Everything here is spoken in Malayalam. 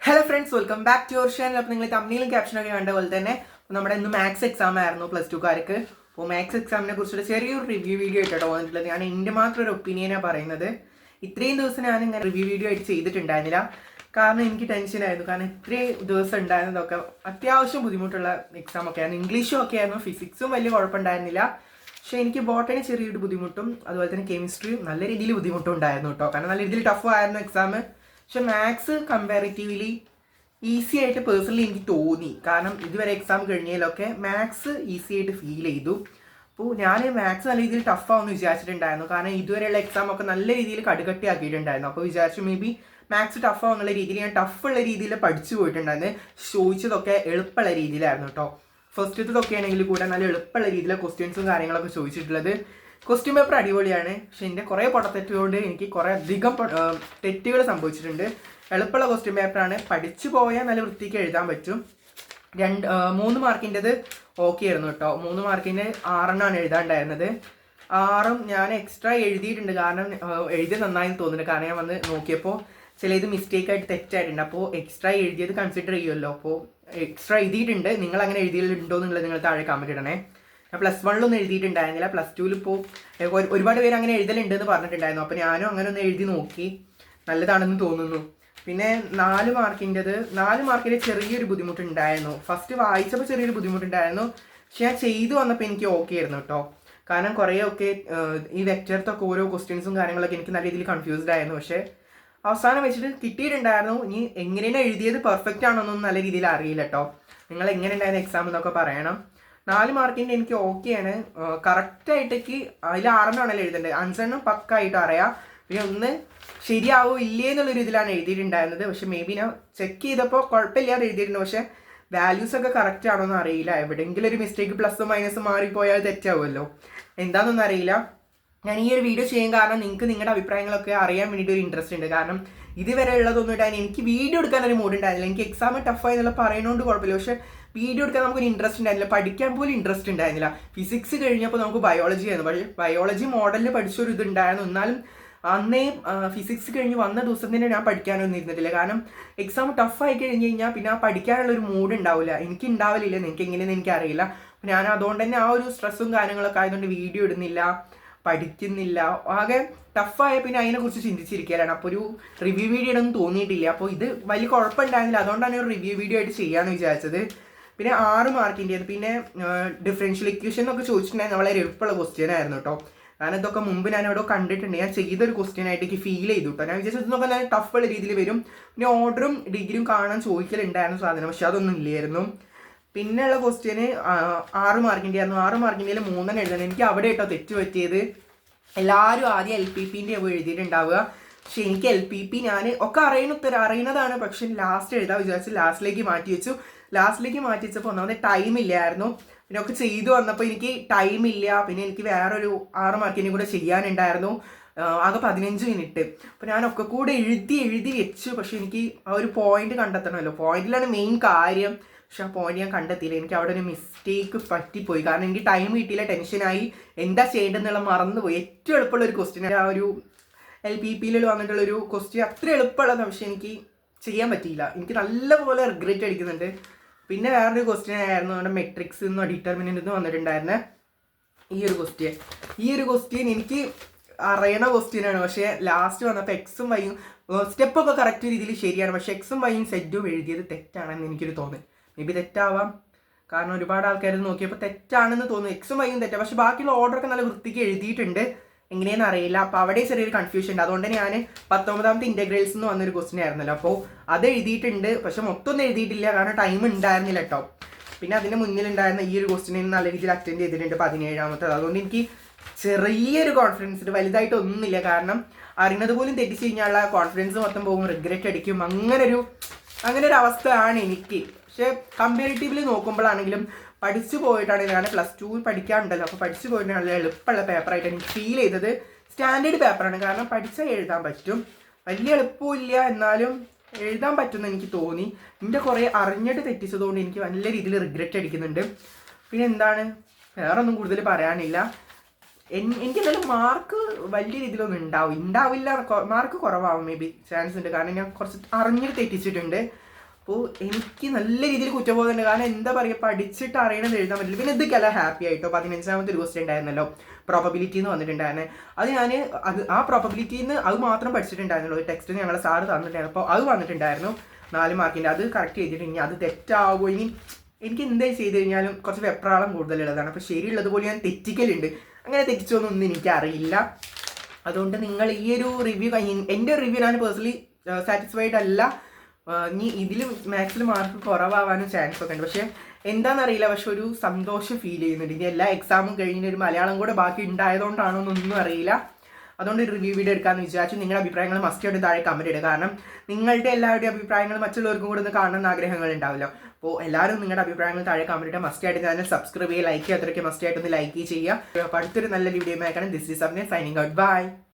Hello friends, welcome back to your channel. അപ്പോൾ നിങ്ങൾ തമ്മിലും ക്യാപ്ഷനൊക്കെ കണ്ട പോലെ തന്നെ നമ്മുടെ ഇന്ന് മാത്സ് എക്സാം ആയിരുന്നു +2കാർക്ക്. അപ്പോൾ മാത്സ് എക്സാമിനെ കുറിച്ചുള്ള ചെറിയൊരു റിവ്യൂ വീഡിയോ ആയിട്ടോ വന്നിട്ടുള്ളത്. ഞാൻ എൻ്റെ മാത്രം ഒരു ഒപ്പീനിയനാണ് പറയുന്നത്. ഇത്രയും ദിവസം ഞാൻ ഇങ്ങനെ റിവ്യൂ വീഡിയോ ആയിട്ട് ചെയ്തിട്ടുണ്ടായിരുന്നില്ല, കാരണം എനിക്ക് ടെൻഷനായിരുന്നു. കാരണം ഇത്രയും ദിവസം ഉണ്ടായിരുന്നതൊക്കെ അത്യാവശ്യം ബുദ്ധിമുട്ടുള്ള എക്സാം ഒക്കെ ആയിരുന്നു. ഇംഗ്ലീഷും ഒക്കെ ആയിരുന്നു, ഫിസിക്സും വലിയ കുഴപ്പമുണ്ടായിരുന്നില്ല. പക്ഷേ എനിക്ക് ബോട്ടണി ചെറിയൊരു ബുദ്ധിമുട്ടും അതുപോലെ തന്നെ കെമിസ്ട്രിയും നല്ല രീതിയിൽ ബുദ്ധിമുട്ടും ഉണ്ടായിരുന്നു കേട്ടോ. കാരണം നല്ല രീതിയിൽ ടഫ് ആയിരുന്നു എക്സാം. പക്ഷെ മാത്സ് കമ്പാരിറ്റീവ്ലി ഈസി ആയിട്ട് പേഴ്സണലി എനിക്ക് തോന്നി. കാരണം ഇതുവരെ എക്സാം കഴിഞ്ഞതിലൊക്കെ മാത്സ് ഈസി ആയിട്ട് ഫീൽ ചെയ്തു. അപ്പോൾ ഞാൻ മാത്സ് നല്ല രീതിയിൽ ടഫാവുമെന്ന് വിചാരിച്ചിട്ടുണ്ടായിരുന്നു. കാരണം ഇതുവരെയുള്ള എക്സാം ഒക്കെ നല്ല രീതിയിൽ കടുകട്ടി ആക്കിയിട്ടുണ്ടായിരുന്നു. അപ്പോൾ വിചാരിച്ചു മേ ബി മാത്സ് ടഫാവുന്നുള്ള രീതിയിൽ ഞാൻ ടഫുള്ള രീതിയിൽ പഠിച്ചു പോയിട്ടുണ്ടായിരുന്നു. ചോദിച്ചതൊക്കെ എളുപ്പമുള്ള രീതിയിലായിരുന്നു കേട്ടോ. ഫസ്റ്റത്തൊക്കെ ആണെങ്കിൽ കൂടെ നല്ല എളുപ്പമുള്ള രീതിയിലെ ക്വസ്റ്റ്യൻസും കാര്യങ്ങളൊക്കെ ചോദിച്ചിട്ടുള്ളത്. ക്വസ്റ്റ്യൻ പേപ്പർ അടിപൊളിയാണ്. പക്ഷെ എൻ്റെ കുറേ പൊട്ടത്തെറ്റുകൊണ്ട് എനിക്ക് കുറേ അധികം തെറ്റുകൾ സംഭവിച്ചിട്ടുണ്ട്. എളുപ്പമുള്ള ക്വസ്റ്റ്യൻ പേപ്പറാണ്, പഠിച്ചു പോയാൽ നല്ല വൃത്തിക്ക് എഴുതാൻ പറ്റും. 3 മാർക്കിൻ്റെത് ഓക്കെ ആയിരുന്നു കേട്ടോ. 3 മാർക്കിന് 6 എഴുതാണ്ടായിരുന്നത്. 6 ഞാൻ എക്സ്ട്രാ എഴുതിയിട്ടുണ്ട്. കാരണം എഴുതി നന്നായി തോന്നുന്നുണ്ട്. കാരണം ഞാൻ വന്ന് നോക്കിയപ്പോൾ ഇത് മിസ്റ്റേക്കായിട്ട് തെറ്റായിട്ടുണ്ട്. അപ്പോൾ എക്സ്ട്രാ എഴുതിയത് കൺസിഡർ ചെയ്യുമല്ലോ. അപ്പോൾ എക്സ്ട്രാ എഴുതിയിട്ടുണ്ട്. നിങ്ങൾ അങ്ങനെ എഴുതിയിട്ടുണ്ടോ എന്നുള്ളത് നിങ്ങൾ താഴെ കമൻറ്റ് ഇടണേ. ഞാൻ +1 എഴുതിയിട്ടുണ്ടായിരുന്നില്ല. +2 ഇപ്പോൾ ഒരുപാട് പേര് അങ്ങനെ എഴുതലുണ്ട് എന്ന് പറഞ്ഞിട്ടുണ്ടായിരുന്നു. അപ്പോൾ ഞാനും അങ്ങനെ ഒന്ന് എഴുതി നോക്കി, നല്ലതാണെന്ന് തോന്നുന്നു. പിന്നെ 4 മാർക്കിൻ്റെ ചെറിയൊരു ബുദ്ധിമുട്ടുണ്ടായിരുന്നു. ഫസ്റ്റ് വായിച്ചപ്പോൾ ചെറിയൊരു ബുദ്ധിമുട്ടുണ്ടായിരുന്നു. പക്ഷെ ഞാൻ ചെയ്തു വന്നപ്പോൾ എനിക്ക് ഓക്കെ ആയിരുന്നു കേട്ടോ. കാരണം കുറേയൊക്കെ ഈ വെക്റ്റർത്തൊക്കെ ഓരോ ക്വസ്റ്റ്യൻസും കാര്യങ്ങളൊക്കെ എനിക്ക് നല്ല രീതിയിൽ കൺഫ്യൂസ്ഡ് ആയിരുന്നു. പക്ഷേ അവസാനം വെച്ചിട്ട് കിട്ടിയിട്ടുണ്ടായിരുന്നു. ഇനി എങ്ങനെയാണ് എഴുതിയത് പെർഫെക്റ്റ് ആണോന്നൊന്നും നല്ല രീതിയിൽ അറിയില്ല കേട്ടോ. നിങ്ങൾ എങ്ങനെ ഉണ്ടായിരുന്ന എക്സാം എന്നൊക്കെ പറയണം. 4 മാർക്കിൻ്റെ എനിക്ക് ഓക്കെയാണ്. കറക്റ്റായിട്ടേക്ക് അതിൽ 6 എഴുതേണ്ടത്. 5 പക്കായിട്ട് അറിയാം. പിന്നെ ഒന്ന് ശരിയാവോ ഇല്ലേ എന്നുള്ളൊരു ഇതിലാണ് എഴുതിയിട്ടുണ്ടായിരുന്നത്. പക്ഷെ മേ ബി ഞാൻ ചെക്ക് ചെയ്തപ്പോൾ കുഴപ്പമില്ലാതെ എഴുതിയിട്ടുണ്ട്. പക്ഷേ വാല്യൂസൊക്കെ കറക്റ്റ് ആണോ എന്ന് അറിയില്ല. എവിടെയെങ്കിലും ഒരു മിസ്റ്റേക്ക് പ്ലസും മൈനസും മാറിപ്പോയാൽ തെറ്റാവുമല്ലോ, എന്താണെന്നൊന്നും അറിയില്ല. ഞാൻ ഈ ഒരു വീഡിയോ ചെയ്യാൻ കാരണം നിങ്ങൾക്ക് നിങ്ങളുടെ അഭിപ്രായങ്ങളൊക്കെ അറിയാൻ വേണ്ടിയിട്ട് ഒരു ഇൻട്രസ്റ്റ് ഉണ്ട്. കാരണം ഇതുവരെ ഉള്ളതൊന്നും ഇട്ടാൽ എനിക്ക് വീഡിയോ എടുക്കാനൊരു മൂഡ് ഉണ്ടായിരുന്നില്ല. എനിക്ക് എക്സാം ടഫായി എന്നുള്ള പറയുന്നതുകൊണ്ട് കുഴപ്പമില്ല. പക്ഷേ വീഡിയോ എടുക്കാൻ നമുക്കൊരു ഇൻട്രസ്റ്റ് ഉണ്ടായിരുന്നില്ല. പഠിക്കാൻ പോലും ഇൻട്രസ്റ്റ് ഉണ്ടായിരുന്നില്ല. ഫിസിക്സ് കഴിഞ്ഞപ്പോൾ നമുക്ക് ബയോളജി ആയിരുന്നു. പക്ഷേ ബയോളജി മോഡലിൽ പഠിച്ചൊരു ഇതുണ്ടായിരുന്നു. എന്നാലും അന്നേ ഫിസിക്സ് കഴിഞ്ഞ് വന്ന ദിവസം തന്നെ ഞാൻ പഠിക്കാനൊന്നും ഇരുന്നിട്ടില്ല. കാരണം എക്സാം ടഫായി കഴിഞ്ഞ് കഴിഞ്ഞാൽ പിന്നെ ആ പഠിക്കാനുള്ളൊരു മൂഡ് ഉണ്ടാവില്ല. എനിക്ക് ഉണ്ടാവില്ല. നിങ്ങൾക്ക് എങ്ങനെയെന്ന് എനിക്കറിയില്ല. ഞാൻ അതുകൊണ്ട് തന്നെ ആ ഒരു സ്ട്രെസ്സും കാര്യങ്ങളൊക്കെ ആയതുകൊണ്ട് വീഡിയോ ഇടുന്നില്ല, പഠിക്കുന്നില്ല. ആകെ ടഫായ പിന്നെ അതിനെക്കുറിച്ച് ചിന്തിച്ചിരിക്കുകയാണ്. അപ്പോൾ ഒരു റിവ്യൂ വീഡിയോ ഒന്നും തോന്നിയിട്ടില്ല. അപ്പോൾ ഇത് വലിയ കുഴപ്പമുണ്ടായിരുന്നില്ല. അതുകൊണ്ടാണ് ഒരു റിവ്യൂ വീഡിയോ ആയിട്ട് ചെയ്യാമെന്ന് വിചാരിച്ചത്. പിന്നെ 6 മാർക്കിൻ്റെ പിന്നെ ഡിഫറൻഷ്യൽ ഇക്വേഷൻ എന്നൊക്കെ ചോദിച്ചിട്ടുണ്ടെങ്കിൽ വളരെ എളുപ്പമുള്ള ക്വസ്റ്റ്യൻ ആയിരുന്നു കേട്ടോ. കാരണം ഇതൊക്കെ മുമ്പ് ഞാൻ ഇവിടെ കണ്ടിട്ടുണ്ട്. ഞാൻ ചെയ്തൊരു ക്വസ്റ്റ്യൻ ആയിട്ട് എനിക്ക് ഫീൽ ചെയ്തു കേട്ടോ. ഞാൻ വിചാരിച്ചതൊക്കെ നല്ല ടഫുള്ള രീതിയിൽ വരും. പിന്നെ ഓർഡറും ഡിഗ്രിയും കാണാൻ ചോദിക്കലുണ്ടായിരുന്നു സാധനം, പക്ഷെ അതൊന്നും ഇല്ലായിരുന്നു. പിന്നെയുള്ള ക്വസ്റ്റ്യന് 6 മാർക്കിൻ്റെ ആയിരുന്നു. 6 മാർക്കിൻ്റെ 3 എഴുതണം. എനിക്ക് അവിടെ കേട്ടോ തെറ്റ് പറ്റിയത്. എല്ലാവരും ആദ്യം LPPൻ്റെ എഴുതിയിട്ടുണ്ടാവുക. പക്ഷെ എനിക്ക് LPP ഞാൻ ഒക്കെ അറിയുന്നതാണ്. പക്ഷെ ലാസ്റ്റ് എഴുതാൻ വിചാരിച്ച് ലാസ്റ്റിലേക്ക് മാറ്റി വെച്ചപ്പോൾ ഒന്നാമത് ടൈം ഇല്ലായിരുന്നു. പിന്നെ ഒക്കെ ചെയ്തു വന്നപ്പോൾ എനിക്ക് ടൈമില്ല. പിന്നെ എനിക്ക് വേറൊരു 6 മാർക്കിൻ്റെ കൂടെ ചെയ്യാനുണ്ടായിരുന്നു. ആകെ 15 മിനിറ്റ്. അപ്പോൾ ഞാനൊക്കെ കൂടെ എഴുതി വെച്ചു. പക്ഷെ എനിക്ക് ആ ഒരു പോയിന്റ് കണ്ടെത്തണമല്ലോ. പോയിന്റിലാണ് മെയിൻ കാര്യം. പക്ഷെ ആ പോയിന്റ് ഞാൻ കണ്ടെത്തിയില്ല. എനിക്ക് അവിടെ ഒരു മിസ്റ്റേക്ക് പറ്റിപ്പോയി. കാരണം എനിക്ക് ടൈം കിട്ടിയില്ല, ടെൻഷനായി, എന്താ ചെയ്യേണ്ടതെന്നുള്ള മറന്നുപോയി. ഏറ്റവും എളുപ്പമുള്ള ഒരു ക്വസ്റ്റ്യൻ, ആ ഒരു LPPയിൽ വന്നിട്ടുള്ളൊരു ക്വസ്റ്റ്യൻ അത്ര എളുപ്പമുള്ളതാണ്. പക്ഷെ എനിക്ക് ചെയ്യാൻ പറ്റിയില്ല. എനിക്ക് നല്ലപോലെ റിഗ്രറ്റ് അടിക്കുന്നുണ്ട്. പിന്നെ വേറൊരു ക്വസ്റ്റ്യൻ ആയിരുന്നു നമ്മുടെ മെട്രിക്സ് എന്നോ ഡിറ്റർമിനൻ്റ് എന്ന് വന്നിട്ടുണ്ടായിരുന്നത്. ഈ ഒരു ക്വസ്റ്റ്യൻ എനിക്ക് അറിയണ ക്വസ്റ്റ്യനാണ്. പക്ഷേ ലാസ്റ്റ് വന്നപ്പോൾ എക്സും വൈയും സ്റ്റെപ്പൊക്കെ കറക്റ്റ് രീതിയിൽ ശരിയാണ്. പക്ഷേ എക്സും വൈയും സെറ്റും എഴുതിയത് തെറ്റാണെന്ന് എനിക്കൊരു തോന്നി. മേ ബി തെറ്റാവാം, കാരണം ഒരുപാട് ആൾക്കാർ നോക്കിയപ്പോൾ തെറ്റാണെന്ന് തോന്നുന്നു. എക്സും വൈയും തെറ്റാണ്. പക്ഷേ ബാക്കിയുള്ള ഓർഡറൊക്കെ നല്ല വൃത്തിക്ക് എഴുതിയിട്ടുണ്ട്. എങ്ങനെയെന്ന് അറിയില്ല. അപ്പോൾ അവിടെ ചെറിയൊരു കൺഫ്യൂഷൻ ഉണ്ട്. അതുകൊണ്ട് ഞാൻ 19ാമത്തെ ഇൻ്റഗ്രൽസ് എന്ന് വന്നൊരു ക്വസ്റ്റ്യൻ ആയിരുന്നല്ലോ, അപ്പോൾ അത് എഴുതിയിട്ടുണ്ട്. പക്ഷെ മൊത്തം ഒന്നും എഴുതിയിട്ടില്ല, കാരണം ടൈം ഉണ്ടായിരുന്നില്ല കേട്ടോ. പിന്നെ അതിന് മുന്നിലുണ്ടായിരുന്ന ഈ ഒരു ക്വസ്റ്റ്യൻ നല്ല രീതിയിൽ അറ്റൻഡ് ചെയ്തിട്ടുണ്ട്, 17ാമത്തെ. അതുകൊണ്ട് എനിക്ക് ചെറിയൊരു കോൺഫിഡൻസ് ഉണ്ട്, വലുതായിട്ടൊന്നുമില്ല. കാരണം അറിയുന്നത് പോലും തെറ്റിച്ച് കഴിഞ്ഞാൽ കോൺഫിഡൻസ് മൊത്തം പോകും, റിഗ്രറ്റ് അടിക്കും. അങ്ങനെ ഒരു അവസ്ഥയാണ് എനിക്ക്. പക്ഷേ കമ്പാരിറ്റീവ്ലി നോക്കുമ്പോഴാണെങ്കിലും പഠിച്ചു പോയിട്ടാണെങ്കിലും, കാരണം +2 പഠിക്കാനുണ്ടല്ലോ, അപ്പോൾ പഠിച്ചു പോയിട്ടാണല്ലോ എളുപ്പമുള്ള പേപ്പറായിട്ട് എനിക്ക് ഫീൽ ചെയ്തത്. സ്റ്റാൻഡേർഡ് പേപ്പറാണ്, കാരണം പഠിച്ചാൽ എഴുതാൻ പറ്റും. വലിയ എളുപ്പമില്ല, എന്നാലും എഴുതാൻ പറ്റുമെന്ന് എനിക്ക് തോന്നി. എൻ്റെ കുറേ അറിഞ്ഞിട്ട് തെറ്റിച്ചതുകൊണ്ട് എനിക്ക് നല്ല രീതിയിൽ റിഗ്രറ്റ് അടിക്കുന്നുണ്ട്. പിന്നെ എന്താണ്, വേറെ ഒന്നും കൂടുതൽ പറയാനില്ല. എനിക്ക് എന്തായാലും മാർക്ക് വലിയ രീതിയിലൊന്നും ഉണ്ടാവില്ല. മാർക്ക് കുറവാകും, മേ ബി ചാൻസ് ഉണ്ട്. കാരണം ഞാൻ കുറച്ച് അറിഞ്ഞിട്ട് തെറ്റിച്ചിട്ടുണ്ട്. അപ്പോൾ എനിക്ക് നല്ല രീതിയിൽ കുറ്റബോധമുണ്ട്. കാരണം എന്താ പറയുക, പഠിച്ചിട്ട് അറിയണത് എഴുതാൻ പറ്റില്ല. പിന്നെ ഇതൊക്കെയല്ല ഹാപ്പി ആയിട്ടോ. 15ാമത്തെ ഒരു ക്വസ്റ്റ്യൻ ഉണ്ടായിരുന്നല്ലോ, പ്രോബബിലിറ്റി എന്ന് വന്നിട്ടുണ്ടായിരുന്നത്. അത് ഞാൻ ആ പ്രോബബിലിറ്റിന്ന് അത് മാത്രം പഠിച്ചിട്ടുണ്ടായിരുന്നുള്ളൂ. ഒരു ടെക്സ്റ്റ് ഞങ്ങളെ സാറ് തന്നിട്ടുണ്ടായിരുന്നു. അപ്പോൾ അത് വന്നിട്ടുണ്ടായിരുന്നു 4 മാർക്കിൻ്റെ. അത് കറക്റ്റ് ചെയ്തിട്ട് ഇനി അത് തെറ്റാവുമോ, ഇനി എനിക്ക് എന്താ ചെയ്ത് കഴിഞ്ഞാലും കുറച്ച് വെപ്രാളം കൂടുതലുള്ളതാണ്. അപ്പോൾ ശരിയുള്ളതുപോലെ ഞാൻ തെറ്റിക്കലുണ്ട്. അങ്ങനെ തെറ്റിച്ചോന്നൊന്നും എനിക്കറിയില്ല. അതുകൊണ്ട് നിങ്ങൾ ഈ ഒരു റിവ്യൂ എൻ്റെ റിവ്യൂ ഞാൻ പേഴ്സണലി സാറ്റിസ്ഫൈഡ് അല്ല. ഇനി ഇതിലും മാത്സിൽ മാർക്ക് കുറവാകാനും ചാൻസ് ഒക്കെ ഉണ്ട്. പക്ഷേ എന്താണെന്നറിയില്ല, പക്ഷെ ഒരു സന്തോഷം ഫീൽ ചെയ്യുന്നുണ്ട്. ഇനി എല്ലാ എക്സാമും കഴിഞ്ഞ ഒരു മലയാളം കൂടെ ബാക്കി ഉണ്ടായതുകൊണ്ടാണോ എന്നൊന്നും അറിയില്ല. അതുകൊണ്ട് ഒരു റിവ്യൂ വീഡിയോ എടുക്കാമെന്ന് വിചാരിച്ചു. നിങ്ങളുടെ അഭിപ്രായങ്ങൾ മസ്റ്റായിട്ട് താഴെ കമൻറ്റ് ഇടുക. കാരണം നിങ്ങളുടെ എല്ലാവരുടെയും അഭിപ്രായങ്ങൾ മറ്റുള്ളവർക്കും കൂടെ ഒന്ന് കാണണമെന്ന് ആഗ്രഹങ്ങൾ ഉണ്ടാവില്ല. അപ്പോൾ എല്ലാവരും നിങ്ങളുടെ അഭിപ്രായങ്ങൾ താഴെ കമൻറ്റ് ഇട്ടാൽ മസ്റ്റായിട്ട് ചാനൽ സബ്സ്ക്രൈബ് ചെയ്യുക, ലൈക്ക് ചെയ്യുക. അത്രയ്ക്ക് മസ്റ്റായിട്ട് ഒന്ന് ലൈക്ക് ചെയ്യുക. അപ്പോൾ അടുത്തൊരു നല്ല വീഡിയോ ആയിക്കാണ്. This is signing out. By.